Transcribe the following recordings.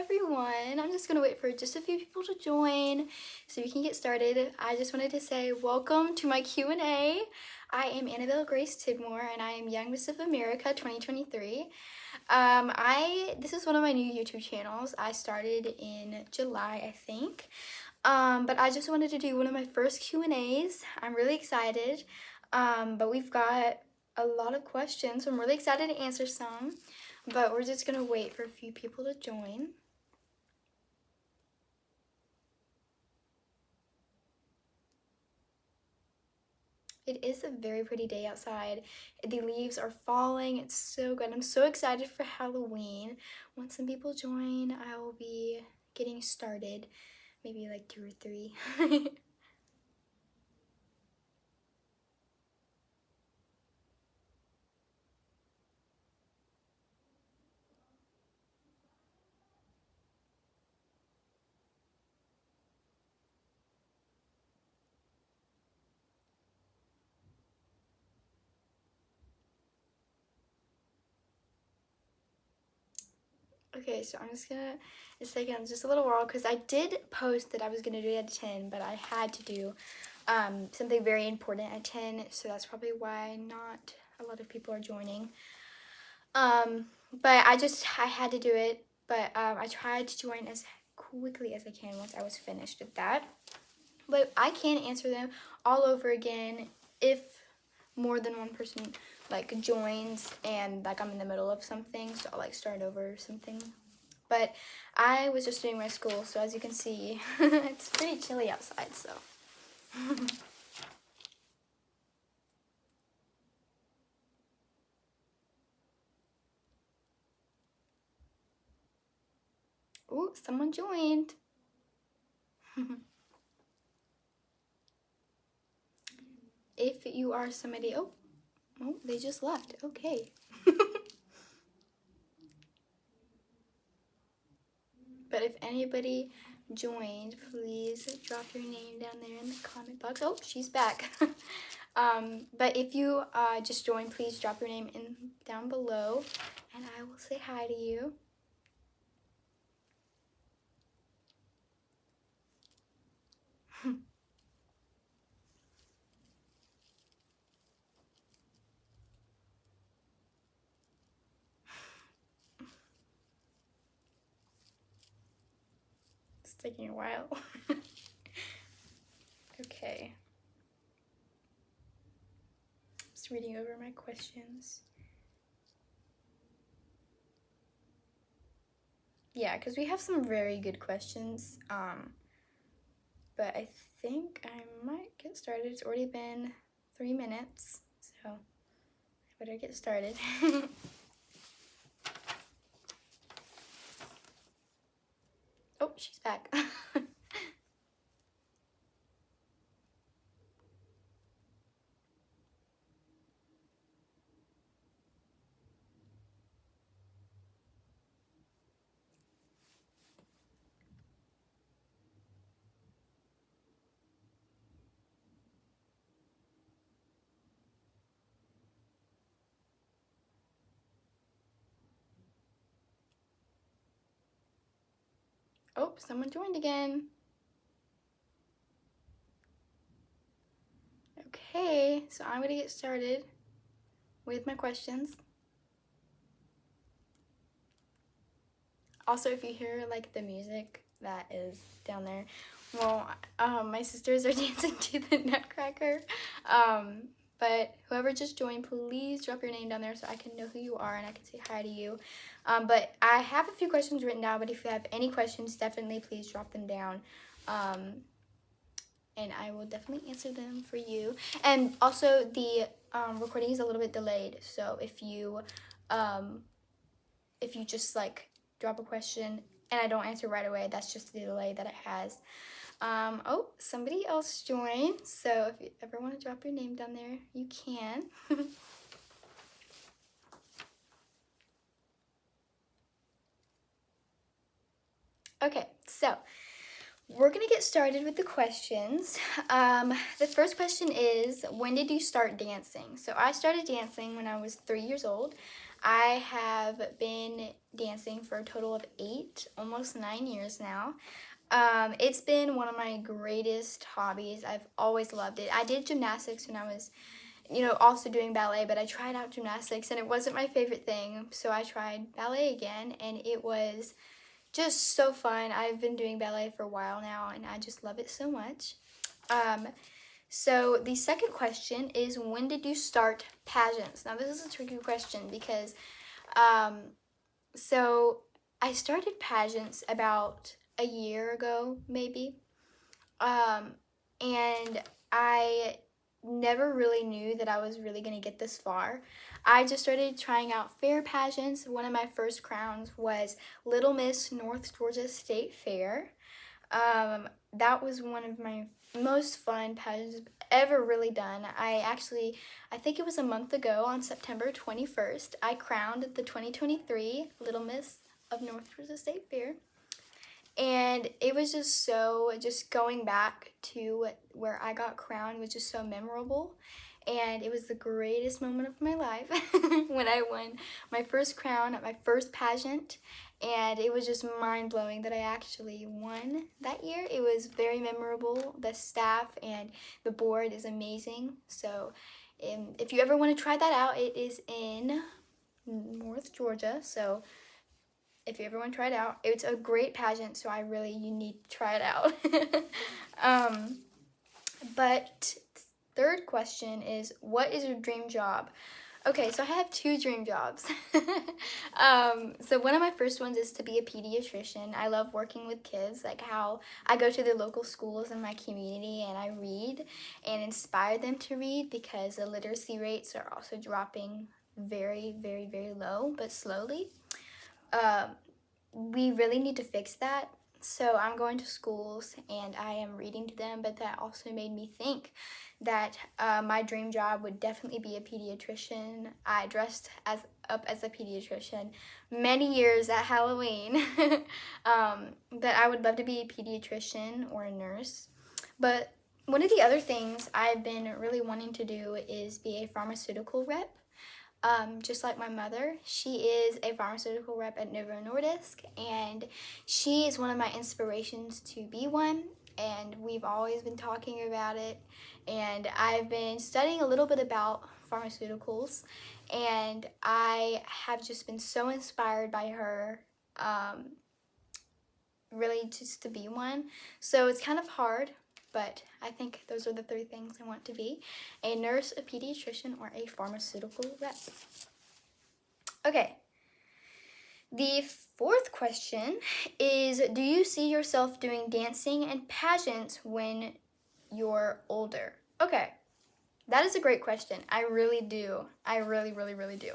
everyone. I'm just gonna wait for just a few people to join so we can get started. I just wanted to say welcome to my Q&A. I am Annabelle Grace Tidmore and I am Young Miss of America 2023. This is one of my new YouTube channels. I started in July, I think. But I just wanted to do one of my first Q&As. I'm really excited. But we've got a lot of questions, so I'm really excited to answer some. But we're just gonna wait for a few people to join. It is a very pretty day outside. The leaves are falling. It's so good. I'm so excited for Halloween. Once some people join, I will be getting started. Maybe like 2 or 3. Okay, so I'm just gonna, it's taking just a little while because I did post that I was gonna do it at 10, but I had to do something very important at 10, so that's probably why not a lot of people are joining. But I had to do it, but I tried to join as quickly as I can once I was finished with that. But I can answer them all over again if more than one person like joins and like I'm in the middle of something, so I'll like start over or something. But I was just doing my school, so as you can see, it's pretty chilly outside, so. Ooh, someone joined. If you are somebody, oh, they just left, okay. But if anybody joined, please drop your name down there in the comment box. Oh, she's back. But if you just joined, please drop your name down below, and I will say hi to you. It's taking a while. Okay. Just reading over my questions. Yeah, because we have some very good questions. But I think I might get started. It's already been 3 minutes, so I better get started. Oh, she's back. Oh, someone joined again. Okay, so I'm gonna get started with my questions. Also, if you hear like the music that is down there, well, my sisters are dancing to the Nutcracker. But whoever just joined, please drop your name down there so I can know who you are and I can say hi to you. But I have a few questions written down, but if you have any questions, definitely please drop them down. And I will definitely answer them for you. And also, the recording is a little bit delayed, so if you just like drop a question and I don't answer right away, that's just the delay that it has. Oh, somebody else joined, so if you ever want to drop your name down there, you can. Okay, so we're gonna get started with the questions. The first question is, when did you start dancing? So I started dancing when I was 3 years old. I have been dancing for a total of 8, almost 9 years now. It's been one of my greatest hobbies. I've always loved it. I did gymnastics when I was, also doing ballet, but I tried out gymnastics and it wasn't my favorite thing. So I tried ballet again and it was just so fun. I've been doing ballet for a while now and I just love it so much. So the second question is, when did you start pageants? Now this is a tricky question because so I started pageants about a year ago, maybe. And I never really knew that I was really going to get this far. I just started trying out fair pageants. One of my first crowns was Little Miss North Georgia State Fair. That was one of my most fun pageants I've ever really done. I think it was a month ago on September 21st, I crowned the 2023 Little Miss of North Georgia State Fair. And it was just going back to where I got crowned was just so memorable. And it was the greatest moment of my life when I won my first crown at my first pageant. And it was just mind-blowing that I actually won that year. It was very memorable. The staff and the board is amazing. So if you ever want to try that out, it is in North Georgia. So if you ever want to try it out, it's a great pageant, so you need to try it out. But third question is, what is your dream job? Okay, so I have 2 dream jobs. So one of my first ones is to be a pediatrician. I love working with kids, like how I go to the local schools in my community and I read and inspire them to read, because the literacy rates are also dropping very, very, very low, but slowly. We really need to fix that. So I'm going to schools and I am reading to them, but that also made me think that my dream job would definitely be a pediatrician. I dressed up as a pediatrician many years at Halloween, but I would love to be a pediatrician or a nurse. But one of the other things I've been really wanting to do is be a pharmaceutical rep. Just like my mother, she is a pharmaceutical rep at Novo Nordisk, and she is one of my inspirations to be one, and we've always been talking about it, and I've been studying a little bit about pharmaceuticals, and I have just been so inspired by her, really just to be one. So it's kind of hard, but I think those are the 3 things I want to be: a nurse, a pediatrician, or a pharmaceutical rep. Okay. The 4th question is, do you see yourself doing dancing and pageants when you're older? Okay. That is a great question. I really do. I really, really, really do.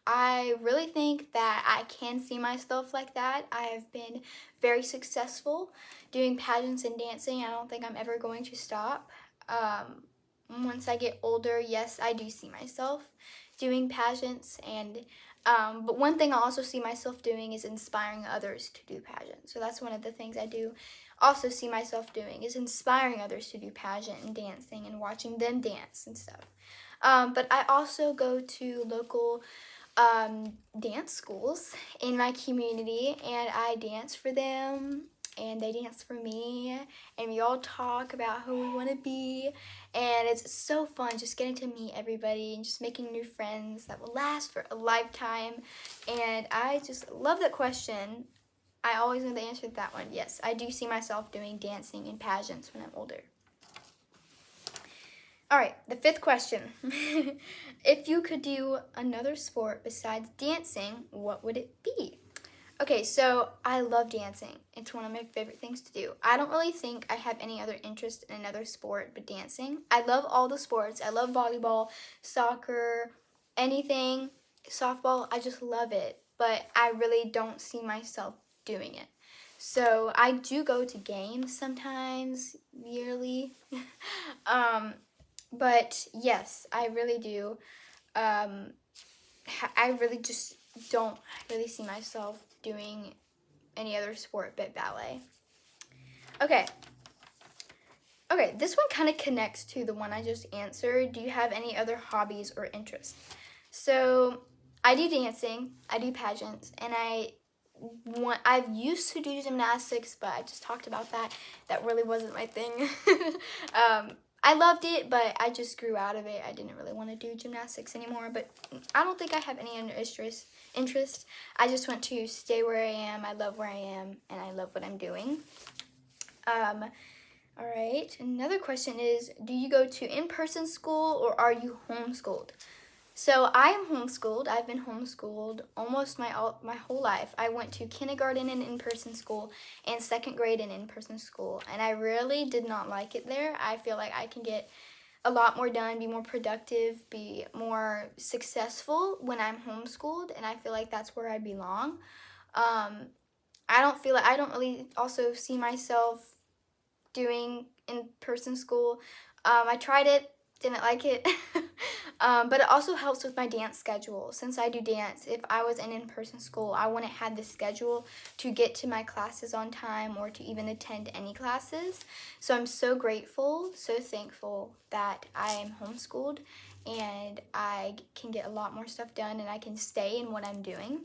I really think that I can see myself like that. I have been very successful doing pageants and dancing. I don't think I'm ever going to stop. Once I get older, yes, I do see myself doing pageants, and but one thing I also see myself doing is inspiring others to do pageants. So that's one of the things I do also see myself doing, is inspiring others to do pageant and dancing and watching them dance and stuff. But I also go to local dance schools in my community, and I dance for them and they dance for me, and we all talk about who we want to be, and it's so fun just getting to meet everybody and just making new friends that will last for a lifetime. And I just love that question. I always know the answer to that one. Yes, I do see myself doing dancing and pageants when I'm older. All right, the 5th question. If you could do another sport besides dancing, what would it be? Okay, so I love dancing. It's one of my favorite things to do. I don't really think I have any other interest in another sport but dancing. I love all the sports. I love volleyball, soccer, anything, softball. I just love it, but I really don't see myself doing it. So I do go to games sometimes, yearly. But yes, I really do. I really just don't really see myself doing any other sport but ballet. Okay, this one kind of connects to the one I just answered. Do you have any other hobbies or interests? So I do dancing, I do pageants, and I've used to do gymnastics, but I just talked about that. That really wasn't my thing. I loved it, but I just grew out of it. I didn't really want to do gymnastics anymore, but I don't think I have any other interest. I just want to stay where I am. I love where I am, and I love what I'm doing. All right, another question is, do you go to in-person school or are you homeschooled? So I am homeschooled. I've been homeschooled almost my whole life. I went to kindergarten in in-person school and second grade in in-person school, and I really did not like it there. I feel like I can get a lot more done, be more productive, be more successful when I'm homeschooled, and I feel like that's where I belong. I don't really also see myself doing in-person school. I tried it, didn't like it. But it also helps with my dance schedule. Since I do dance, if I was in in-person school, I wouldn't have the schedule to get to my classes on time or to even attend any classes. So I'm so grateful, so thankful that I am homeschooled and I can get a lot more stuff done and I can stay in what I'm doing.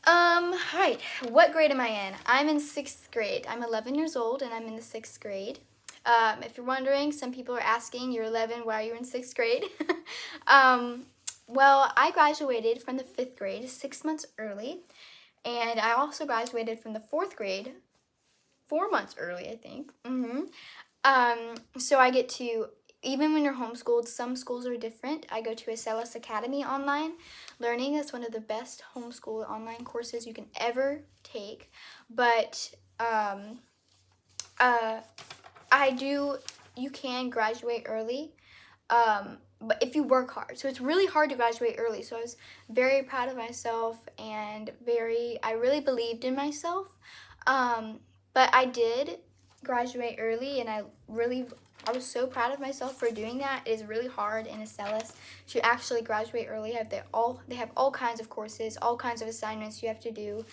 Alright, what grade am I in? I'm in 6th grade. I'm 11 years old and I'm in the 6th grade. If you're wondering, some people are asking, you're 11, why are you in 6th grade? Well, I graduated from the 5th grade 6 months early, and I also graduated from the 4th grade 4 months early, I think. So I get to, even when you're homeschooled, some schools are different. I go to Acellus Academy online learning. That's one of the best homeschool online courses you can ever take. But you can graduate early, but if you work hard. So it's really hard to graduate early. So I was very proud of myself and I really believed in myself. But I did graduate early, and I was so proud of myself for doing that. It is really hard in Acellus to actually graduate early. They have all kinds of courses, all kinds of assignments you have to do.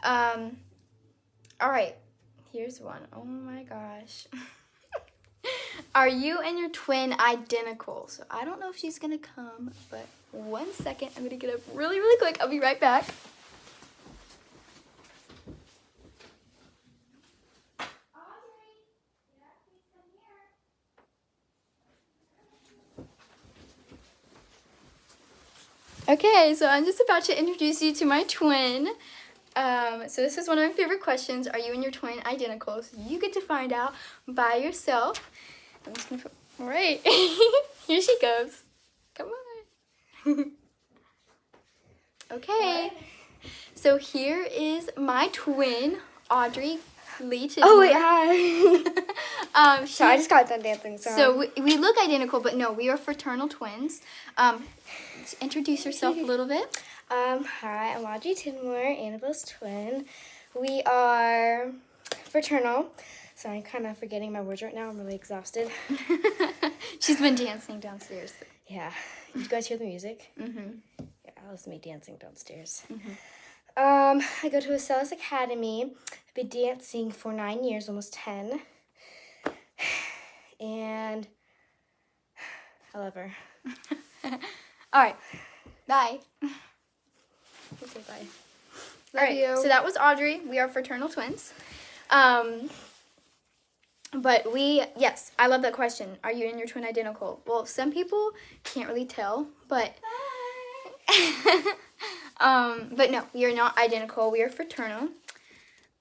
All right, here's one. Oh my gosh. Are you and your twin identical? So I don't know if she's gonna come, but 1 second. I'm gonna get up really, really quick. I'll be right back. Okay, so I'm just about to introduce you to my twin. So this is one of my favorite questions. Are you and your twin identical? So you get to find out by yourself. I'm just gonna put, all right, here she goes. Come on. Okay, so here is my twin, Audrey Lee Tidmore. Oh wait, hi. Sorry, I just got done dancing. So we look identical, but no, we are fraternal twins. Introduce yourself a little bit. Hi, I'm Audrey Tidmore, Annabelle's twin. We are fraternal. So I'm kind of forgetting my words right now. I'm really exhausted. She's been dancing downstairs. Yeah. Did you guys hear the music? Mm-hmm. Yeah, that was me dancing downstairs. Mm-hmm. I go to Acellus Academy. I've been dancing for 9 years, almost 10. And I love her. All right. Bye. Okay, bye. All right. You. So that was Audrey. We are fraternal twins. But yes, I love that question. Are you and your twin identical? Well, some people can't really tell, but but no, we are not identical. We are fraternal.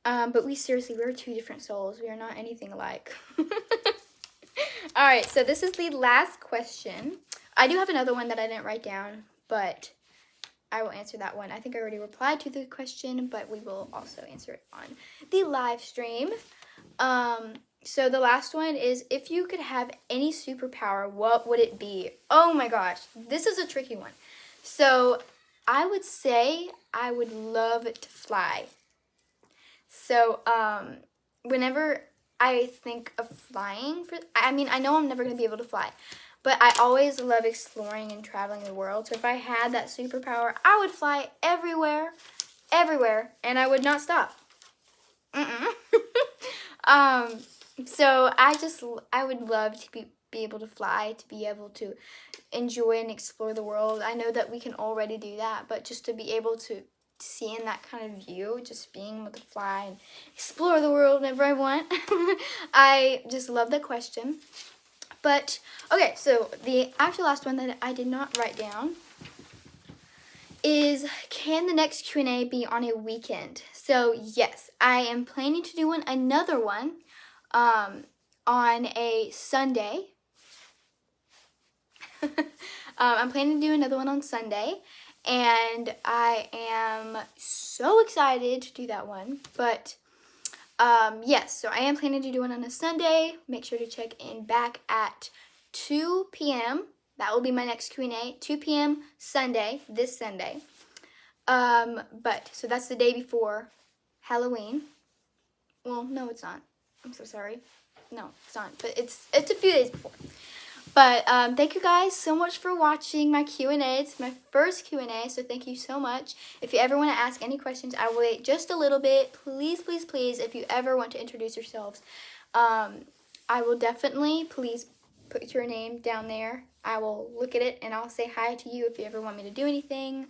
But we're two different souls. We are not anything alike. All right, so this is the last question. I do have another one that I didn't write down, but I will answer that one. I think I already replied to the question, but we will also answer it on the live stream. So the last one is, if you could have any superpower, what would it be? Oh my gosh, this is a tricky one. So I would say I would love to fly. So whenever I think of flying, I know I'm never going to be able to fly, but I always love exploring and traveling the world. So if I had that superpower, I would fly everywhere, and I would not stop. So I would love to be be able to fly, to be able to enjoy and explore the world. I know that we can already do that, but just to be able to see in that kind of view, just being able to fly and explore the world whenever I want. I just love that question. But, okay, so the actual last one that I did not write down is, can the next Q&A be on a weekend? So, yes, I am planning to do another one on a Sunday. I'm planning to do another one on Sunday, and I am so excited to do that one. But yes, so I am planning to do one on a Sunday. Make sure to check in back at 2 p.m. That will be my next Q&A, 2 p.m. Sunday, this Sunday. But so that's the day before Halloween. Well, no, it's not. I'm so sorry. No, it's not. But it's a few days before. But thank you guys so much for watching my Q&A. It's my first Q&A, so thank you so much. If you ever want to ask any questions, I will wait just a little bit. Please, please, please, if you ever want to introduce yourselves, I will definitely, please put your name down there. I will look at it and I'll say hi to you if you ever want me to do anything.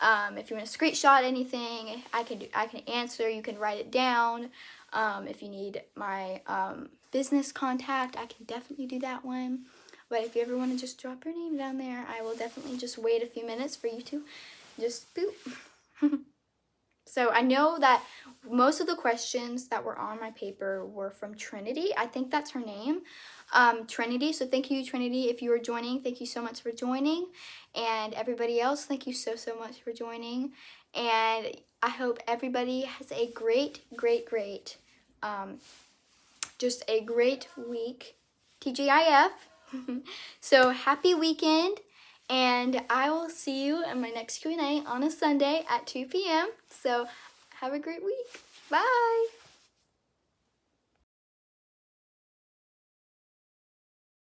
If you want to screenshot anything, I can answer. You can write it down. If you need my business contact, I can definitely do that one. But if you ever want to just drop your name down there, I will definitely just wait a few minutes for you to just boop. So I know that most of the questions that were on my paper were from Trinity. I think that's her name, Trinity. So thank you, Trinity, if you are joining. Thank you so much for joining. And everybody else, thank you so, so much for joining. And I hope everybody has a great, just a great week. TGIF. So happy weekend, and I will see you in my next Q&A on a Sunday at 2 p.m. So have a great week. Bye.